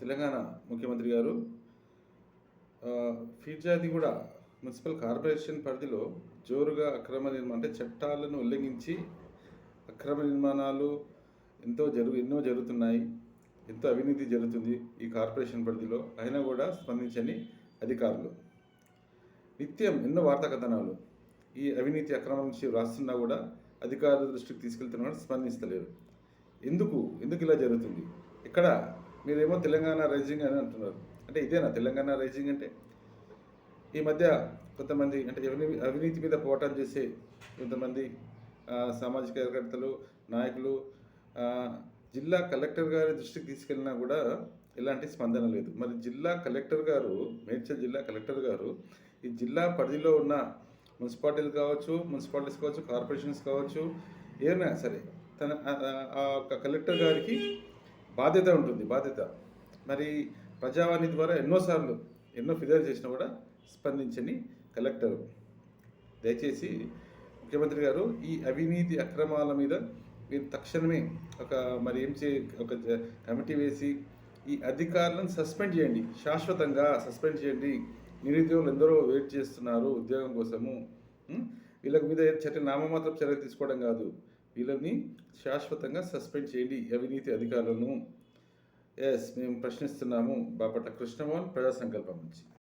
తెలంగాణ ముఖ్యమంత్రి గారు Peerzadiguda municipal corporation పరిధిలో జోరుగా అక్రమ నిర్మాణం అంటే చట్టాలను ఉల్లంఘించి అక్రమ నిర్మాణాలు ఎన్నో జరుగుతున్నాయి. ఎంతో అవినీతి జరుగుతుంది ఈ కార్పొరేషన్ పరిధిలో. అయినా కూడా స్పందించని అధికారులు. నిత్యం ఎన్నో వార్తా కథనాలు ఈ అవినీతి అక్రమం నుంచి రాస్తున్నా కూడా అధికారుల దృష్టికి తీసుకెళ్తున్నా కూడా స్పందిస్తలేరు. ఎందుకు ఇలా జరుగుతుంది? ఇక్కడ మీరేమో తెలంగాణ రైజింగ్ అని అంటున్నారు. అంటే ఇదేనా తెలంగాణ రైజింగ్ అంటే? ఈ మధ్య కొంతమంది అంటే అవినీతి మీద పోరాటం చేసే కొంతమంది సామాజిక కార్యకర్తలు, నాయకులు జిల్లా కలెక్టర్ గారి దృష్టికి తీసుకెళ్ళినా కూడా ఎలాంటి స్పందన లేదు. మరి జిల్లా కలెక్టర్ గారు, మేడ్చల్ జిల్లా కలెక్టర్ గారు ఈ జిల్లా పరిధిలో ఉన్న మున్సిపాలిటీస్ కావచ్చు, కార్పొరేషన్స్ కావచ్చు, ఏమైనా సరే తన కలెక్టర్ గారికి బాధ్యత ఉంటుంది. మరి ప్రజావాణి ద్వారా ఎన్నో ఫిర్యాదు చేసినా కూడా స్పందించని కలెక్టర్. దయచేసి ముఖ్యమంత్రి గారు ఈ అవినీతి అక్రమాల మీద మీరు తక్షణమే ఒక కమిటీ వేసి ఈ అధికారులను సస్పెండ్ చేయండి, శాశ్వతంగా సస్పెండ్ చేయండి. నిరుద్యోగులు ఎందరో వెయిట్ చేస్తున్నారు ఉద్యోగం కోసము. వీళ్ళ మీద నామమాత్రం చర్య తీసుకోవడం కాదు, వీళ్ళని శాశ్వతంగా సస్పెండ్ చేయండి అవినీతి అధికారులను. మేము ప్రశ్నిస్తున్నాము. బాపట్ల కృష్ణమోహన్, ప్రజా సంకల్పం నుంచి.